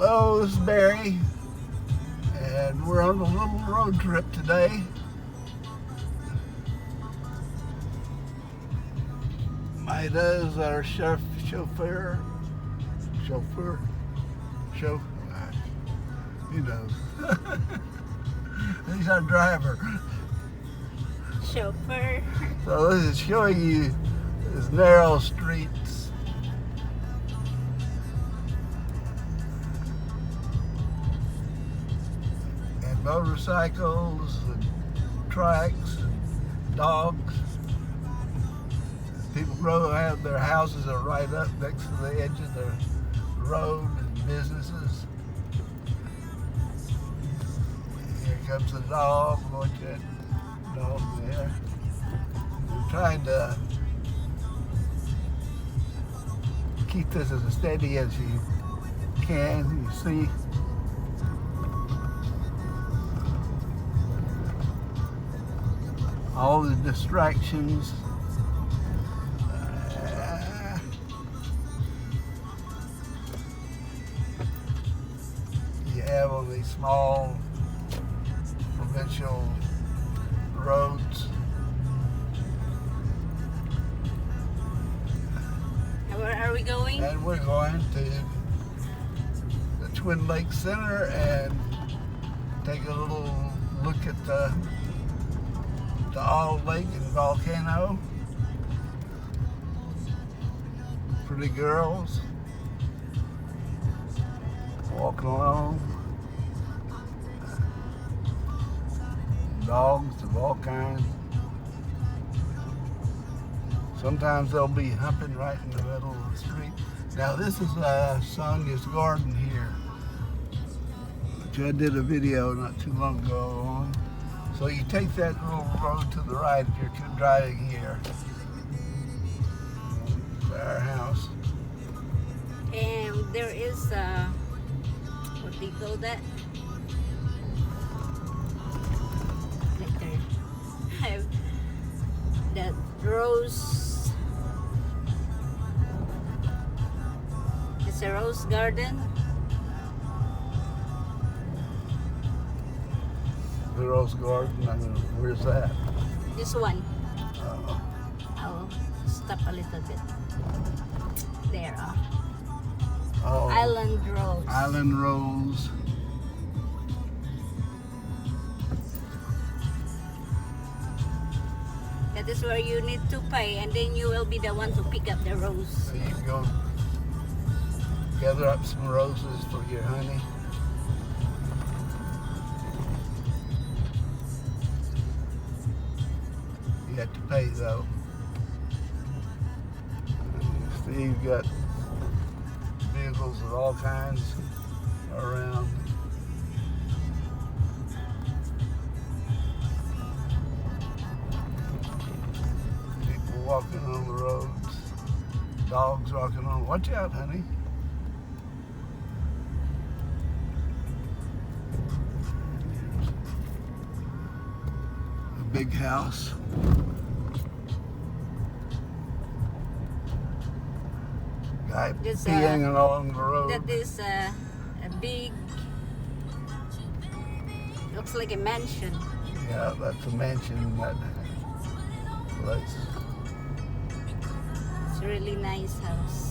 Hello, this is Barry, and we're on a little road trip today. Maida is our chauffeur, he knows. He's our driver. Chauffeur. So this is showing you these narrow streets. And motorcycles and trucks and dogs. People have their houses are right up next to the edge of the road and businesses. Here comes the dog. Watch that dog there. I'm trying to keep this as steady as you can. You see, all the distractions. You have on these small provincial roads. Where are we going? And we're going to the Twin Lakes Center and take a little look at the Owl Lake and volcano. Pretty girls walking along. Dogs of all kinds. Sometimes they'll be humping right in the middle of the street. Now this is Sonia's garden here, which I did a video not too long ago on. So you take that little road to the right if you're driving here. To our house. And there is what do you call that? Have that rose. It's a rose garden. The Rose Garden, I mean, where's that? This one. Uh, I'll stop a little bit. There. oh, Island Rose. Island Rose. That is where you need to pay, and then you will be the one to pick up the rose. So you can go gather up some roses for your honey. You have to pay though. See, you've got vehicles of all kinds around. People walking on the roads. Dogs walking on. Watch out, honey. A big house. Guy This, peeing along the road. That is a big, looks like a mansion. Yeah, that's a mansion, that place. It's a really nice house.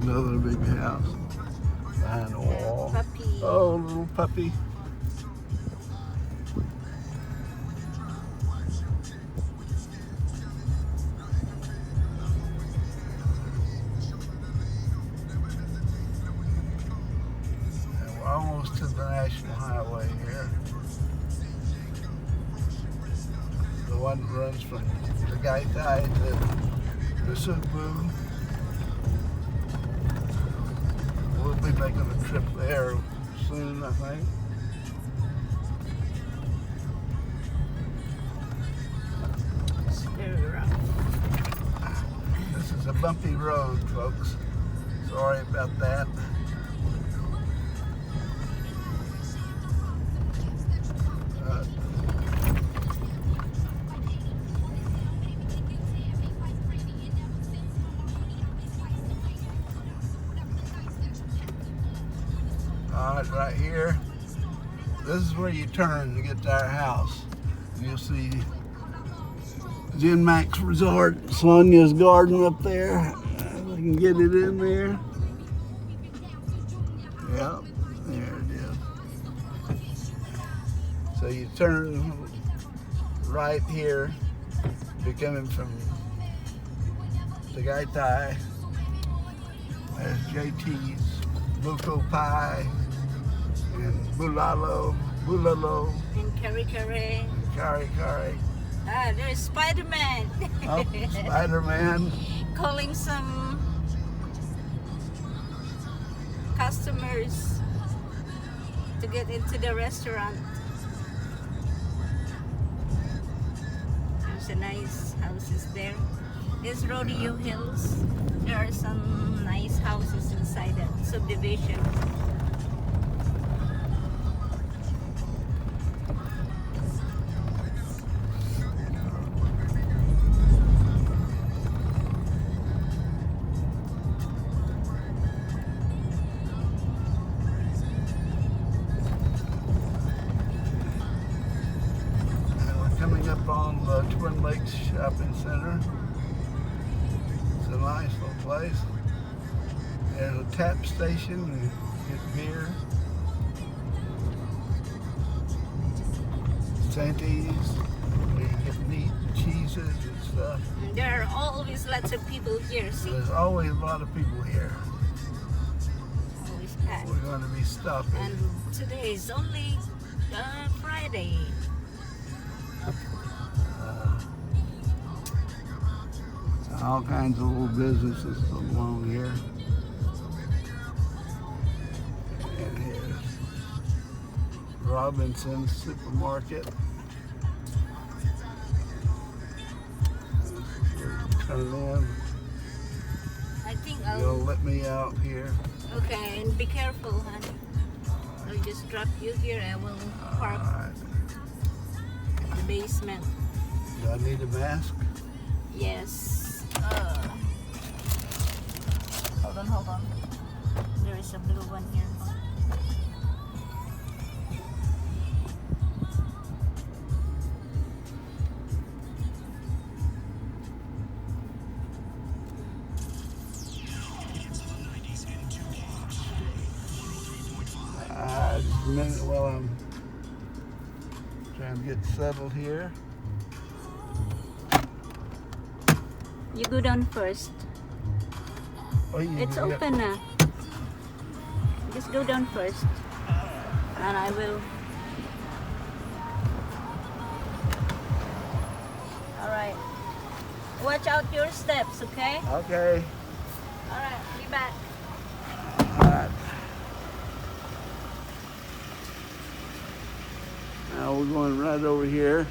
Another big house behind the wall. Puppy. Oh, little puppy. almost to the National Highway here. one that runs from the Gaitai to the Subu. We'll be making a trip there soon, I think. It's very rough. This is a bumpy road, folks. Sorry about that. Alright, right here. This is where you turn to get to our house. And you'll see Gen Max Resort, Sonia's Garden up there. We can get it in there. Yep, there it is. So you turn right here. You're coming from the Gaitai. There's JT's, Buko Pie, and Bulalo, And Kare Kare. Kare Kare. Ah, there's Spider-Man. Oh, Spider-Man. Calling some customers to get into the restaurant. There's a nice houses there. There's Rodeo Hills. There are some nice houses inside that subdivision. Coming up on the Twin Lakes Shopping Center. It's a nice little place. There's a tap station and get beer. Santi's, where you get meat and cheeses and stuff. There are always lots of people here. See, There's always a lot of people here. always packed. We're going to be stopping. And today is only Friday. All kinds of little businesses along here. And here's Robinson's Supermarket. This is where you turn in. I think You'll I'll. let me out here. Okay, and be careful, honey. I'll just drop you here. I will park Alright. in the basement. Do I need a mask? Yes. Hold on. There is a blue one here. Just a minute while I'm trying to get settled here. You go down first. Oh, you It's open now. Just go down first. And I will. Alright. Watch out your steps, okay? Okay. Alright, be back. Alright. Now we're going right over here.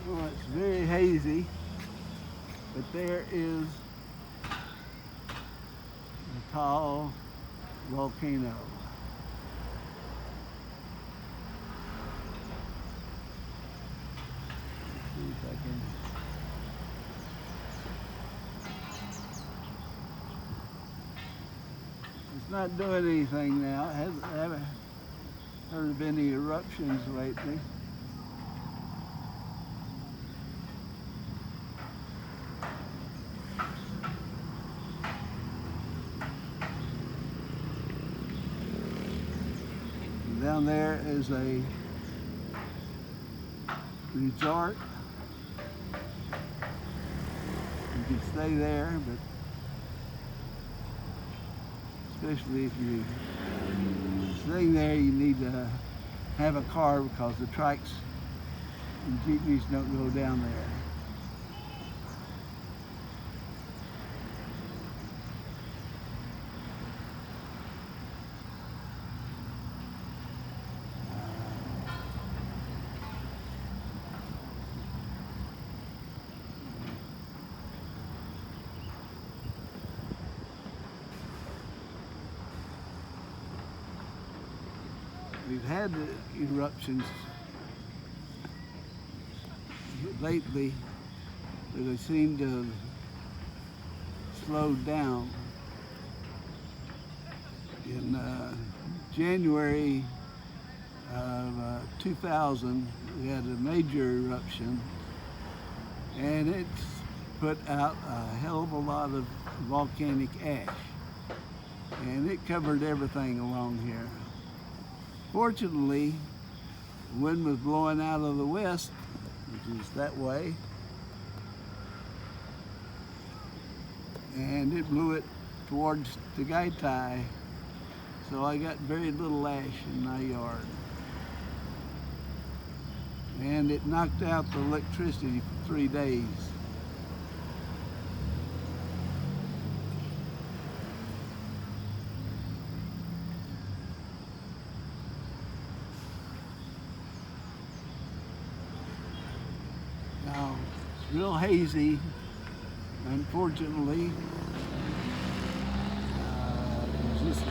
Well, it's very hazy, but there is a tall volcano. Let's see if I can. It's not doing anything now. I haven't heard of any eruptions lately. Down there is a resort. You can stay there, but especially if you're staying there, you need to have a car because the trikes and jeepneys don't go down there. We've had eruptions lately, but they seem to have slowed down. In January of 2000, we had a major eruption, and it's put out a hell of a lot of volcanic ash, and it covered everything along here. Fortunately, the wind was blowing out of the west, which is that way, and it blew it towards Tagaytay, so I got very little ash in my yard. And it knocked out the electricity for 3 days. Now, it's real hazy, unfortunately. This is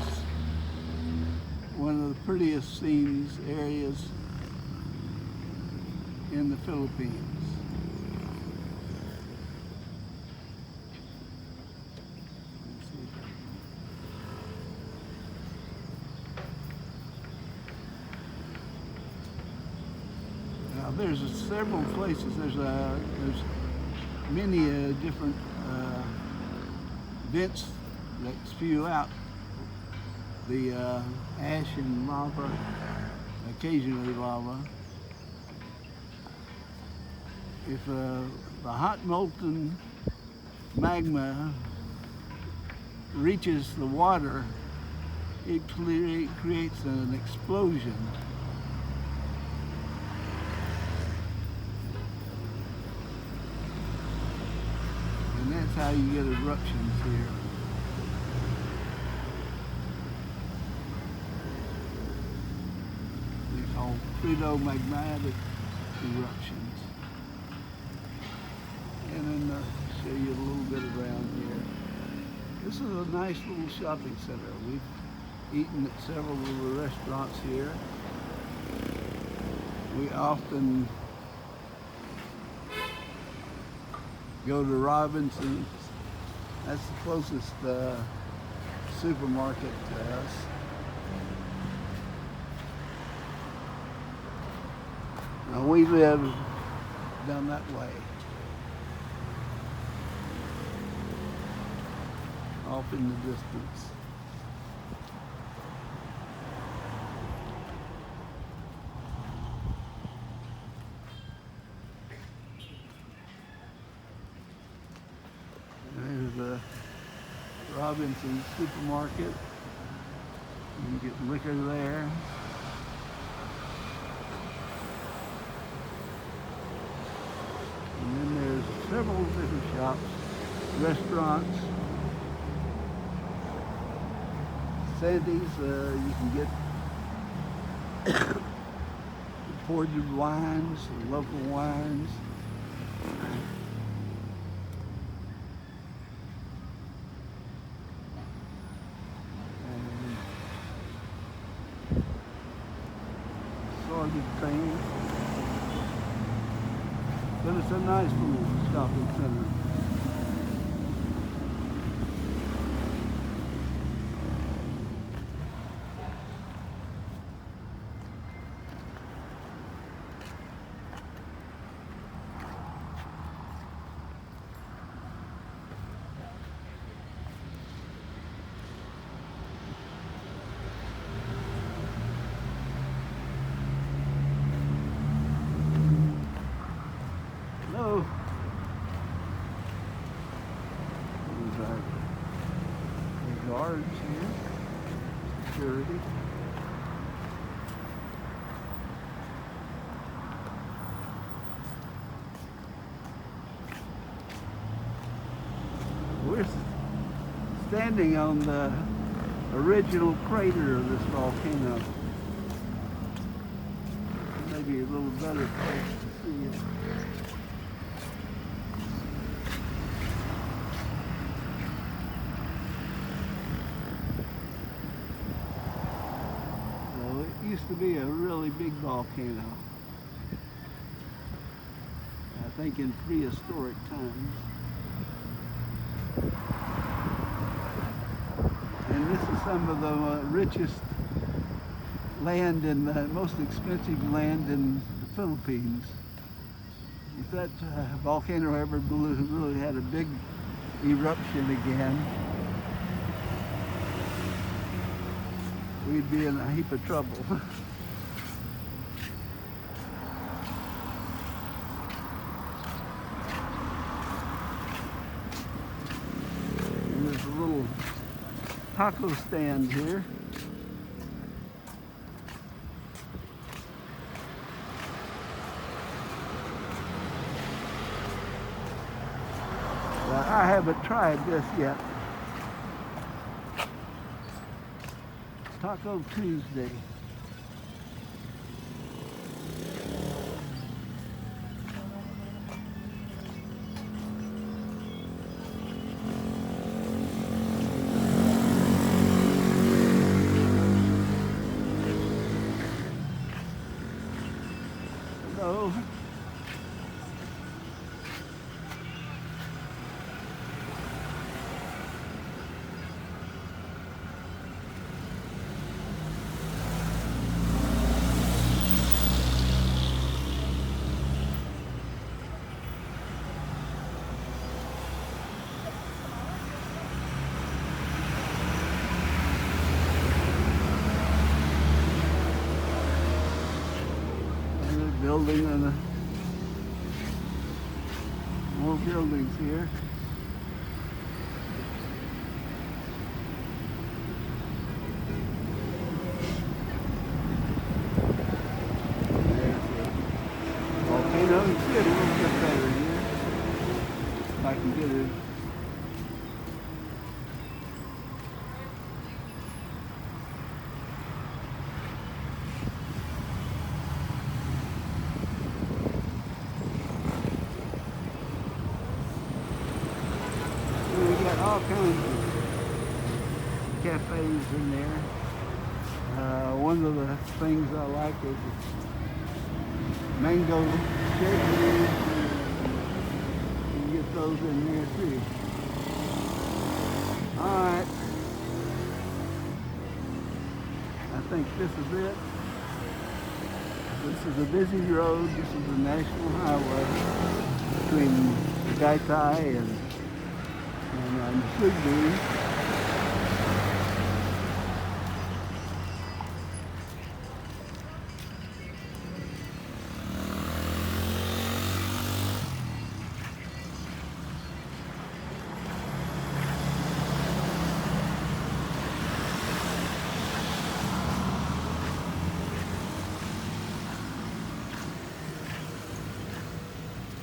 one of the prettiest scenes areas in the Philippines. Now there's several places. There's many different vents that spew out the ash and lava, occasionally lava. If the hot molten magma reaches the water, it creates an explosion. And that's how you get eruptions here. They're called crateromagmatic eruptions. And then show you a little bit around here. This is a nice little shopping center. We've eaten at several of the restaurants here. We often go to Robinson's. That's the closest supermarket to us. Now we live down that way, off in the distance. There's the Robinson's supermarket. You can get liquor there. And then there's several different shops, restaurants. Sandy's, you can get imported wines, local wines. And assorted things. But it's a nice little shopping center. we're standing on the original crater of this volcano. Maybe a little better place to see it. So it used to be a really big volcano. I think in prehistoric times. And this is some of the richest land and the most expensive land in the Philippines. If that volcano ever blew, really had a big eruption again, we'd be in a heap of trouble. And there's a little taco stand here. I haven't tried this yet. Taco Tuesday. Hello. Building and more buildings here. There's the volcano. You see it a little bit better here. If I can get it. All kinds of cafes in there. One of the things I like is mango shakes. You can get those in there too. Alright. I think this is it. This is a busy road. This is the national highway between Tagaytay and should be.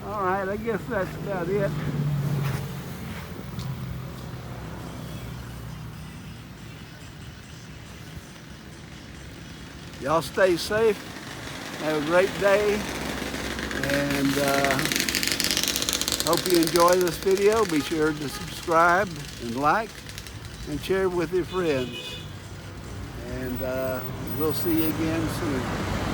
All right, I guess that's about it. Y'all stay safe, have a great day, and hope you enjoy this video. Be sure to subscribe and like and share with your friends. And we'll see you again soon.